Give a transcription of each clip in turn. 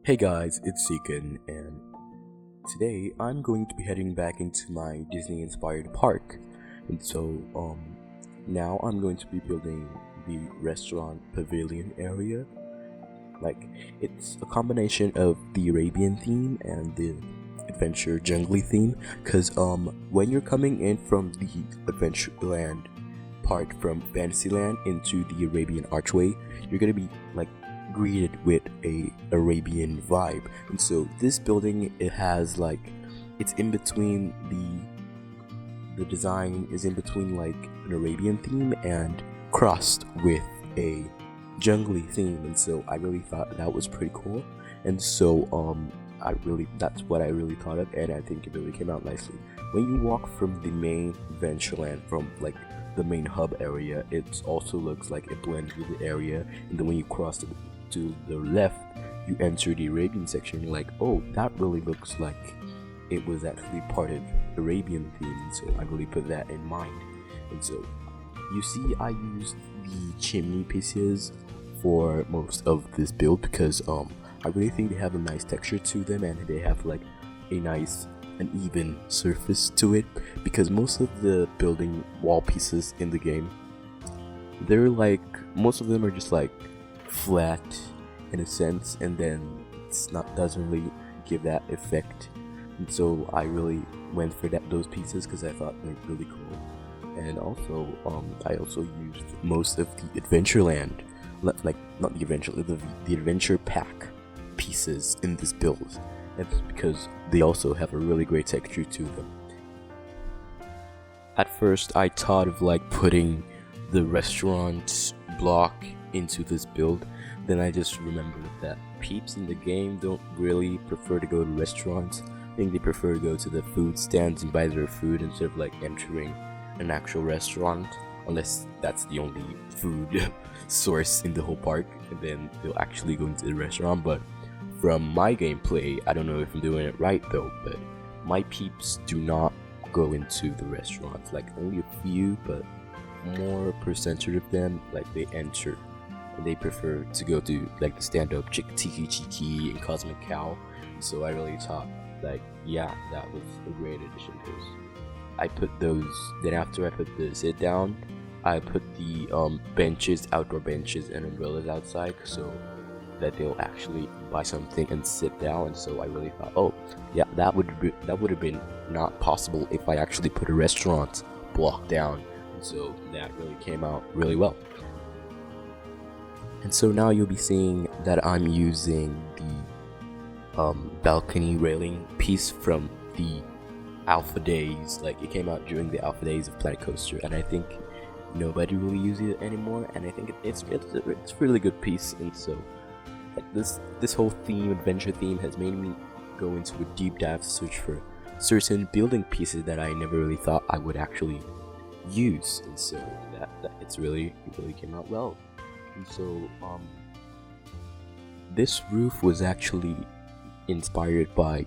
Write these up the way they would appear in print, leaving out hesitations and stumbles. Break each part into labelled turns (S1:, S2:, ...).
S1: Hey guys, it's Zekin, and today I'm going to be heading back into my Disney-inspired park. And so, now I'm going to be building the restaurant pavilion area. Like, it's a combination of the Arabian theme and the adventure jungly theme. Cause, when you're coming in from the Adventureland part from Fantasyland into the Arabian Archway, you're gonna be like greeted with a Arabian vibe. And so this building, it has like, it's in between the design is in between like an Arabian theme and crossed with a jungly theme. And so I really thought that was pretty cool. And so that's what I really thought of, and I think it really came out nicely. When you walk from the main Adventureland, from like the main hub area, it also looks like it blends with the area. And then when you cross to the left, you enter the Arabian section. You're like, oh, that really looks like it was actually part of Arabian theme. And so I really put that in mind. And so you see, I used the chimney pieces for most of this build because I really think they have a nice texture to them, and they have like a nice and even surface to it, because most of the building wall pieces in the game, they're like, most of them are just like flat in a sense, and then doesn't really give that effect. And so I really went for those pieces because I thought they were really cool. And also I also used most of the Adventureland, like not the Adventure Pack pieces in this build. That's because they also have a really great texture to them. At first I thought of like putting the restaurant block into this build. Then I just remembered that peeps in the game don't really prefer to go to restaurants. I think they prefer to go to the food stands and buy their food instead of like entering an actual restaurant, unless that's the only food source in the whole park, and then they'll actually go into the restaurant. But from my gameplay, I don't know if I'm doing it right though, but my peeps do not go into the restaurants. Like only a few, but more percentage of them, like they enter, and they prefer to go to like the stand-up Tiki Chiki and Cosmic Cow. So I really thought like, yeah, that was a great addition, because I put those, then after I put the sit down, I put the benches, outdoor benches and umbrellas outside, so that they'll actually buy something and sit down. And so I really thought, oh yeah, that would have been not possible if I actually put a restaurant block down. And so that really came out really well. And so now you'll be seeing that I'm using the balcony railing piece from the alpha days. Like it came out during the alpha days of Planet Coaster, and I think nobody really uses it anymore, and I think it's a really good piece. And so like this whole theme, adventure theme, has made me go into a deep dive search for certain building pieces that I never really thought I would actually use. And so that it really came out well. And so this roof was actually inspired by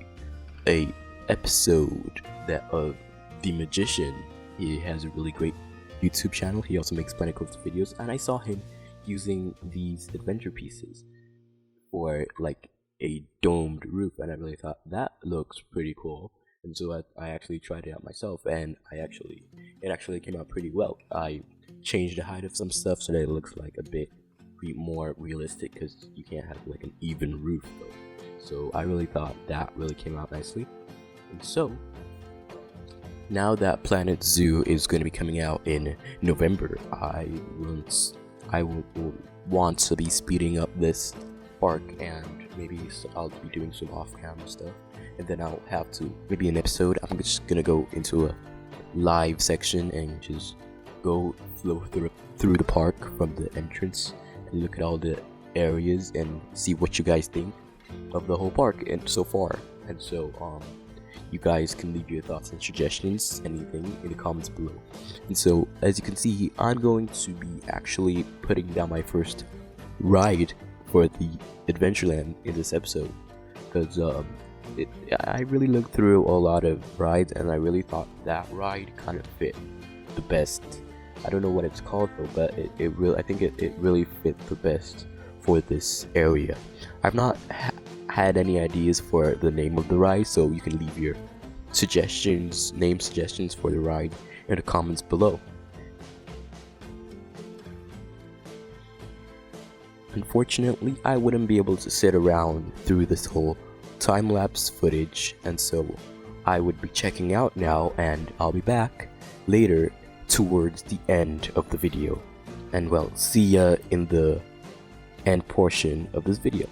S1: a episode that of The Magician. He has a really great YouTube channel. He also makes Planet Coaster videos, and I saw him using these adventure pieces for like a domed roof, and I really thought that looks pretty cool. And so I actually tried it out myself, and it actually came out pretty well. I changed the height of some stuff so that it looks like a bit more realistic, because you can't have like an even roof though. So I really thought that really came out nicely. And so now that Planet Zoo is going to be coming out in November, I will want to be speeding up this park, and maybe I'll be doing some off-camera stuff, and then I'll have to, maybe an episode, I'm just gonna go into a live section and just flow through the park from the entrance and look at all the areas and see what you guys think of the whole park and so far. And so you guys can leave your thoughts and suggestions, anything, in the comments below. And so as you can see, I'm going to be actually putting down my first ride for the Adventureland in this episode, because I really looked through a lot of rides, and I really thought that ride kind of fit the best. I don't know what it's called though, but I think it really fit the best for this area. I've not had any ideas for the name of the ride, so you can leave your name suggestions for the ride in the comments below. Unfortunately, I wouldn't be able to sit around through this whole time-lapse footage, and so I would be checking out now, and I'll be back later towards the end of the video. And well, see ya in the end portion of this video.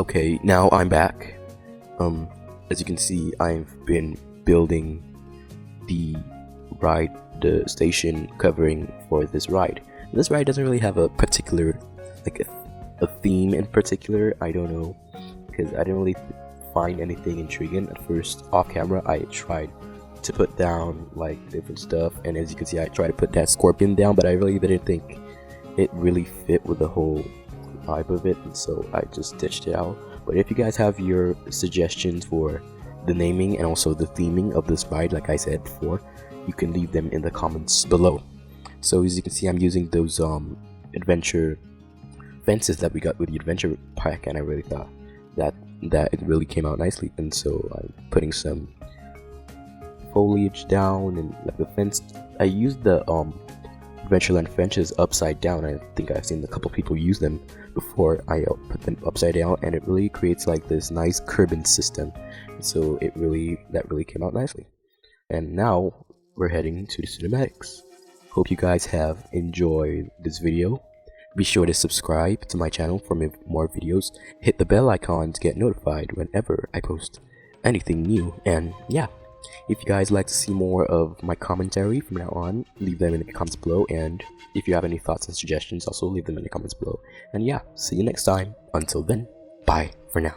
S1: Okay, now I'm back. As you can see, I've been building the ride, the station covering for this ride. This ride doesn't really have a particular, like a theme in particular. I don't know, because I didn't really find anything intriguing at first. Off camera, I tried to put down like different stuff, and as you can see, I tried to put that scorpion down, but I really didn't think it really fit with the whole vibe of it, and so I just ditched it out. But if you guys have your suggestions for the naming and also the theming of this ride, like I said before, you can leave them in the comments below. So as you can see, I'm using those adventure fences that we got with the adventure pack, and I really thought that it really came out nicely, and so I'm putting some foliage down and like the fence. I used the Adventureland fences upside down. I think I've seen a couple people use them before. I put them upside down, and it really creates like this nice curbing system. So that really came out nicely. And now we're heading to the cinematics. Hope you guys have enjoyed this video. Be sure to subscribe to my channel for more videos. Hit the bell icon to get notified whenever I post anything new. And yeah, if you guys like to see more of my commentary from now on, leave them in the comments below. And if you have any thoughts and suggestions, also leave them in the comments below. And yeah, see you next time. Until then, bye for now.